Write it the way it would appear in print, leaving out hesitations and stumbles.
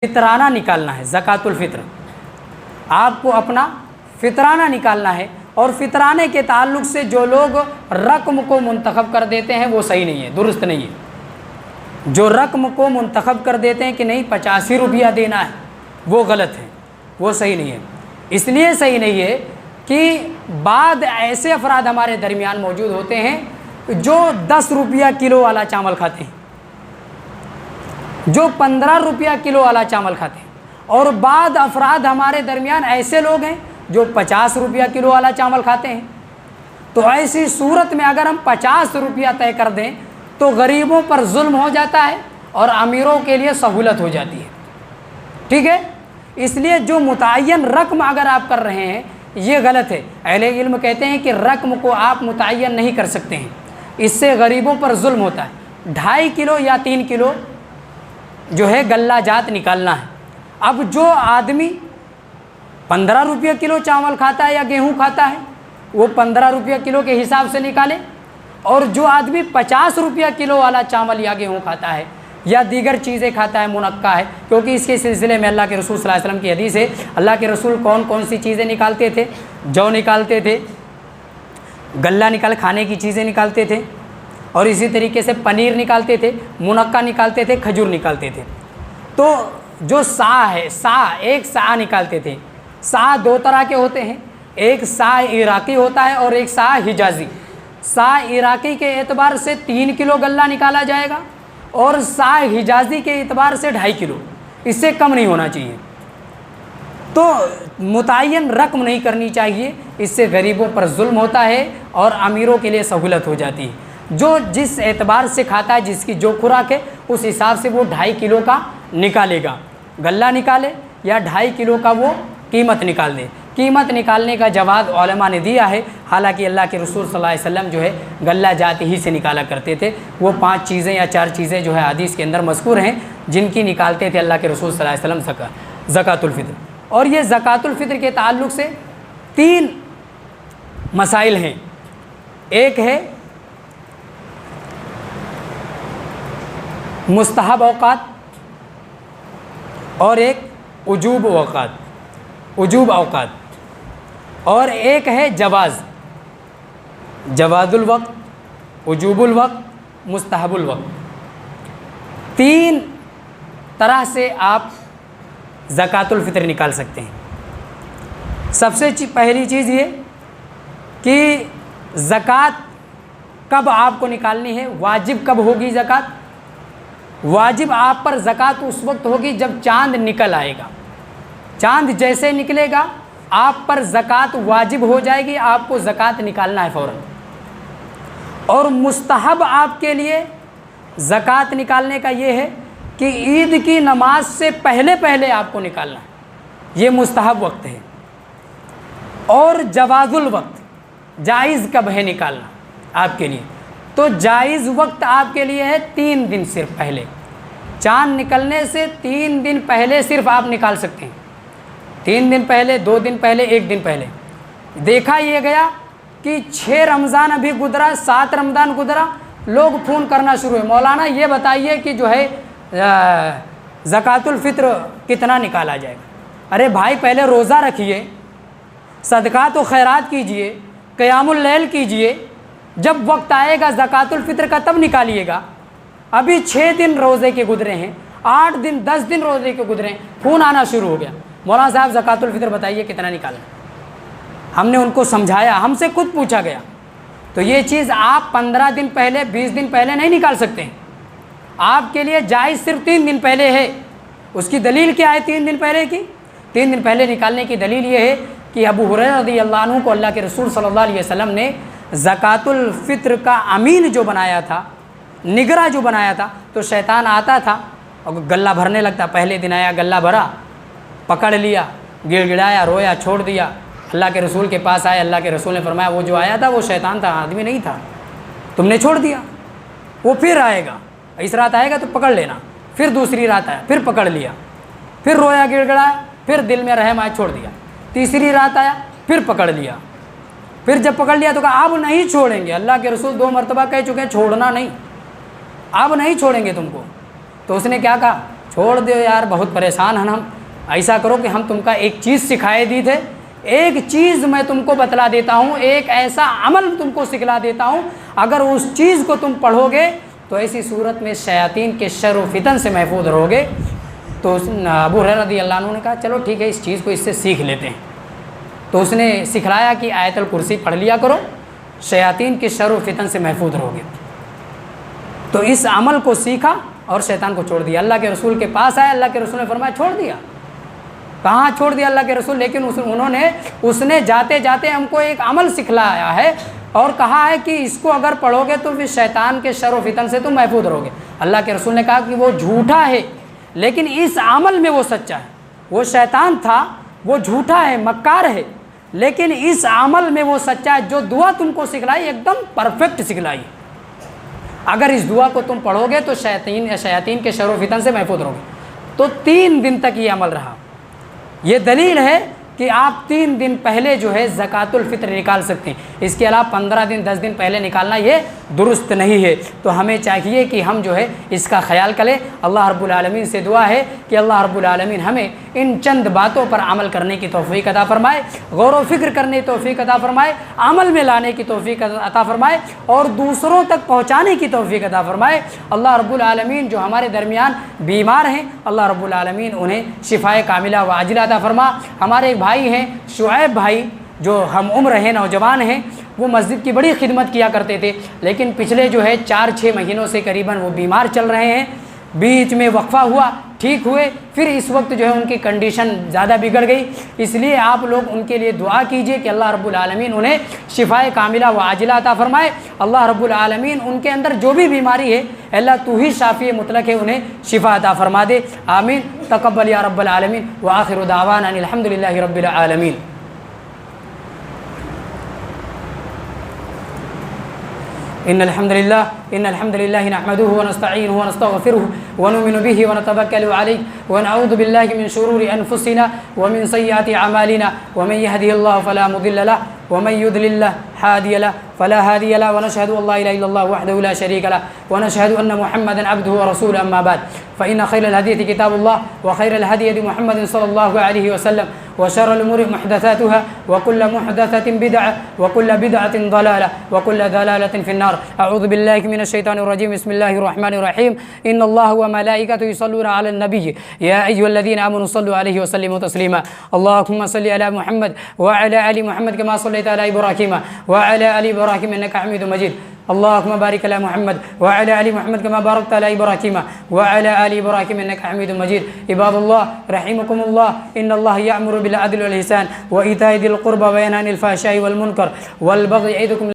فطرانہ نکالنا ہے، زکوٰۃ الفطر آپ کو اپنا فطرانہ نکالنا ہے۔ اور فطرانے کے تعلق سے جو لوگ رقم کو منتخب کر دیتے ہیں وہ صحیح نہیں ہے، درست نہیں ہے۔ جو رقم کو منتخب کر دیتے ہیں کہ نہیں 85 روپیہ دینا ہے، وہ غلط ہے، وہ صحیح نہیں ہے۔ اس لیے صحیح نہیں ہے کہ بعض ایسے افراد ہمارے درمیان موجود ہوتے ہیں جو 10 روپیہ کلو والا چاول کھاتے ہیں، جو 15 روپیہ کلو والا چاول کھاتے ہیں، اور بعض افراد ہمارے درمیان ایسے لوگ ہیں جو 50 روپیہ کلو والا چاول کھاتے ہیں۔ تو ایسی صورت میں اگر ہم 50 روپیہ طے کر دیں تو غریبوں پر ظلم ہو جاتا ہے اور امیروں کے لیے سہولت ہو جاتی ہے، ٹھیک ہے۔ اس لیے جو متعین رقم اگر آپ کر رہے ہیں یہ غلط ہے۔ اہل علم کہتے ہیں کہ رقم کو آپ متعین نہیں کر سکتے ہیں، اس سے غریبوں پر ظلم ہوتا ہے۔ 2.5 کلو یا 3 کلو جو ہے غلہ جات نکالنا ہے۔ اب جو آدمی 15 روپیہ کلو چاول کھاتا ہے یا گیہوں کھاتا ہے وہ 15 روپیہ کلو کے حساب سے نکالے، اور جو آدمی 50 روپیہ کلو والا چاول یا گیہوں کھاتا ہے یا دیگر چیزیں کھاتا ہے، منقع ہے، کیونکہ اس کے سلسلے میں اللہ کے رسول صلی اللہ علیہ وسلم کی حدیث ہے، اللہ کے رسول کون کون سی چیزیں نکالتے تھے؟ جو نکالتے تھے، غلہ کھانے کی چیزیں نکالتے تھے، اور اسی طریقے سے پنیر نکالتے تھے، منقع نکالتے تھے، کھجور نکالتے تھے۔ تو جو سا ہے، ایک سا نکالتے تھے۔ سا 2 طرح کے ہوتے ہیں، ایک سا عراقی ہوتا ہے اور ایک سا حجازی۔ سا عراقی کے اعتبار سے 3 کلو غلہ نکالا جائے گا، اور سا حجازی کے اعتبار سے 2.5 کلو، اس سے کم نہیں ہونا چاہیے۔ تو متعین رقم نہیں کرنی چاہیے، اس سے غریبوں پر ظلم ہوتا ہے اور امیروں کے لیے سہولت ہو جاتی ہے۔ جو جس اعتبار سے کھاتا ہے، جس کی جو خوراک ہے اس حساب سے وہ 2.5 کلو کا نکالے گا، غلہ نکالے یا 2.5 کلو کا وہ قیمت نکال دے۔ قیمت نکالنے کا جواز علماء نے دیا ہے، حالانکہ اللہ کے رسول صلی اللہ علیہ وسلم جو ہے غلہ جات ہی سے نکالا کرتے تھے۔ وہ 5 چیزیں یا 4 چیزیں جو ہے حدیث کے اندر مذکور ہیں جن کی نکالتے تھے اللہ کے رسول صلی اللہ علیہ وسلم زکوٰۃ الفطر۔ اور یہ زکوٰۃ الفطر کے تعلق سے 3 مسائل ہیں۔ ایک ہے مستحب اوقات، اور ایک وجوب اوقات، اور ایک ہے جواز الوقت، وجوب الوقت، مستحب الوقت۔ 3 طرح سے آپ زکوٰۃ الفطر نکال سکتے ہیں۔ سب سے پہلی چیز یہ کہ زکوٰۃ کب آپ کو نکالنی ہے، واجب کب ہوگی زکوٰۃ؟ واجب آپ پر زکوٰۃ اس وقت ہوگی جب چاند نکل آئے گا۔ چاند جیسے نکلے گا آپ پر زکوٰۃ واجب ہو جائے گی، آپ کو زکوٰۃ نکالنا ہے فوراً۔ اور مستحب آپ کے لیے زکوٰۃ نکالنے کا یہ ہے کہ عید کی نماز سے پہلے آپ کو نکالنا ہے، یہ مستحب وقت ہے۔ اور جواز الوقت، جائز کب ہے نکالنا آپ کے لیے؟ تو جائز وقت آپ کے لیے ہے 3 دن صرف پہلے، چاند نکلنے سے 3 دن پہلے صرف آپ نکال سکتے ہیں۔ 3 دن پہلے، 2 دن پہلے، 1 دن پہلے۔ دیکھا یہ گیا کہ 6 رمضان ابھی گزرا، 7 رمضان گزرا، لوگ فون کرنا شروع ہوئے، مولانا یہ بتائیے کہ جو ہے زکوٰۃ الفطر کتنا نکالا جائے گا؟ ارے بھائی پہلے روزہ رکھیے، صدقات و خیرات کیجئے، قیام اللیل کیجئے، جب وقت آئے گا زکوٰۃ الفطر کا تب نکالیے گا۔ ابھی 6 دن روزے کے گزرے ہیں، 8 دن 10 دن روزے کے گزرے ہیں، فون آنا شروع ہو گیا، مولانا صاحب زکوٰۃ الفطر بتائیے کتنا نکالنا۔ ہم نے ان کو سمجھایا، ہم سے خود پوچھا گیا۔ تو یہ چیز آپ 15 دن پہلے، 20 دن پہلے نہیں نکال سکتے ہیں، آپ کے لیے جائز صرف 3 دن پہلے ہے۔ اس کی دلیل کیا ہے 3 دن پہلے کی؟ 3 دن پہلے نکالنے کی دلیل یہ ہے کہ ابو ہریرہ رضی اللہ عنہ کو اللہ کے رسول صلی اللہ علیہ وسلم نے زکوٰۃ الفطر کا امین جو بنایا تھا، نگراں جو بنایا تھا، تو شیطان آتا تھا اور غلہ بھرنے لگتا۔ پہلے دن آیا، غلہ بھرا، پکڑ لیا، گڑ گڑایا، رویا، چھوڑ دیا۔ اللہ کے رسول کے پاس آئے، اللہ کے رسول نے فرمایا وہ جو آیا تھا وہ شیطان تھا، آدمی نہیں تھا، تم نے چھوڑ دیا، وہ پھر آئے گا، اس رات آئے گا تو پکڑ لینا۔ پھر دوسری رات آیا، پھر پکڑ لیا، پھر رویا، گڑ گڑایا، پھر دل میں رحم آیا، چھوڑ دیا۔ تیسری رات آیا، پھر پکڑ لیا، پھر جب پکڑ لیا تو کہا اب نہیں چھوڑیں گے۔ اللہ کے رسول 2 مرتبہ کہہ چکے ہیں چھوڑنا نہیں، اب نہیں چھوڑیں گے تم کو۔ تو اس نے کیا کہا؟ چھوڑ دو یار، بہت پریشان ہیں ہم، ایسا کرو کہ ہم تم کا ایک چیز سکھائے دی تھے، ایک چیز میں تم کو بتلا دیتا ہوں، ایک ایسا عمل تم کو سکھلا دیتا ہوں، اگر اس چیز کو تم پڑھو گے تو ایسی صورت میں شیاطین کے شر و فتن سے محفوظ رہو گے۔ تو ابو ہریرہ رضی اللہ عنہ نے کہا چلو ٹھیک ہے، اس چیز کو اس سے سیکھ لیتے ہیں۔ تو اس نے سکھلایا کہ آیت الکرسی پڑھ لیا کرو، شیاطین کے شر و فتن سے محفوظ رہو گے۔ تو اس عمل کو سیکھا اور شیطان کو چھوڑ دیا۔ اللہ کے رسول کے پاس آیا، اللہ کے رسول نے فرمایا چھوڑ دیا۔ کہاں چھوڑ دیا اللہ کے رسول، لیکن اس نے جاتے جاتے ہم کو ایک عمل سکھلایا ہے اور کہا ہے کہ اس کو اگر پڑھو گے تو پھر شیطان کے شر و فتن سے تم محفوظ رہو گے۔ اللہ کے رسول نے کہا کہ وہ جھوٹا ہے لیکن اس عمل میں وہ سچا ہے۔ وہ شیطان تھا، وہ جھوٹا ہے، مکار ہے، لیکن اس عمل میں وہ سچا ہے۔ جو دعا تم کو سکھلائی ایک دم پرفیکٹ سکھلائی، اگر اس دعا کو تم پڑھو گے تو شیاطین کے شر و فتن سے محفوظ رہو گے۔ تو 3 دن تک یہ عمل رہا۔ یہ دلیل ہے کہ آپ 3 دن پہلے جو ہے زکوٰۃ الفطر نکال سکتے ہیں، اس کے علاوہ 15 دن 10 دن پہلے نکالنا یہ درست نہیں ہے۔ تو ہمیں چاہیے کہ ہم جو ہے اس کا خیال کریں۔ اللہ رب العالمین سے دعا ہے کہ اللہ رب العالمین ہمیں ان چند باتوں پر عمل کرنے کی توفیق عطا فرمائے، غور و فکر کرنے کی توفیق عطا فرمائے، عمل میں لانے کی توفیق عطا فرمائے اور دوسروں تک پہنچانے کی توفیق عطا فرمائے۔ اللہ رب العالمین جو ہمارے درمیان بیمار ہیں، اللہ رب العالمین انہیں شفائے کاملہ و عاجلہ عطا فرما۔ ہمارے ایک بھائی ہیں شعیب بھائی، جو ہم عمر ہیں، نوجوان ہیں، وہ مسجد کی بڑی خدمت کیا کرتے تھے، لیکن پچھلے جو ہے 4-6 مہینوں سے قریباً وہ بیمار چل رہے ہیں۔ بیچ میں وقفہ ہوا، ٹھیک ہوئے، پھر اس وقت جو ہے ان کی کنڈیشن زیادہ بگڑ گئی۔ اس لیے آپ لوگ ان کے لیے دعا کیجئے کہ اللہ رب العالمین انہیں شفائے کاملہ و عاجلہ عطا فرمائے۔ اللہ رب العالمین ان کے اندر جو بھی بیماری ہے، اللہ تو ہی شافی مطلق ہے، انہیں شفا عطا فرما دے۔ آمین۔ تقبل یا رب العالمین وآخر دعوانا ان الحمد للہ رب العالمین۔ إن الحمد لله نحمده ونستعينه ونستغفره ونؤمن به ونتوكل عليه ونعوذ بالله من شرور أنفسنا ومن سيئات أعمالنا ومن يهده الله فلا مضل له ومن يضلل له هادي له فلا هادي له ونشهد أن لا إله إلا الله وحده لا شريك له ونشهد أن محمدا عبده ورسوله أما بعد فإن خير الحديث كتاب الله وخير الهدي محمد صلى الله عليه وسلم وشر الأمور محدثاتها وكل محدثة بدعة وكل بدعة ضلالة وكل ضلالة في النار۔ أعوذ بالله من الشيطان الرجيم، بسم الله الرحمن الرحيم۔ إن الله وملائكته يصلون على النبي يا أيها الذين آمنوا صلوا عليه وسلموا تسليما۔ اللهم صل على محمد وعلى آل محمد كما صليت على إبراهيم وعلى آل إبراهيم إنك حميد مجيد۔ اللهم بارك على محمد وعلى آل محمد كما باركت على إبراهيم وعلى آل إبراهيم إنك حميد مجيد۔ عباد الله رحمكم الله، إن الله يأمر بالعدل والإحسان وإيتاء ذي القربى وينهى عن الفحشاء والمنكر والبغي يعظكم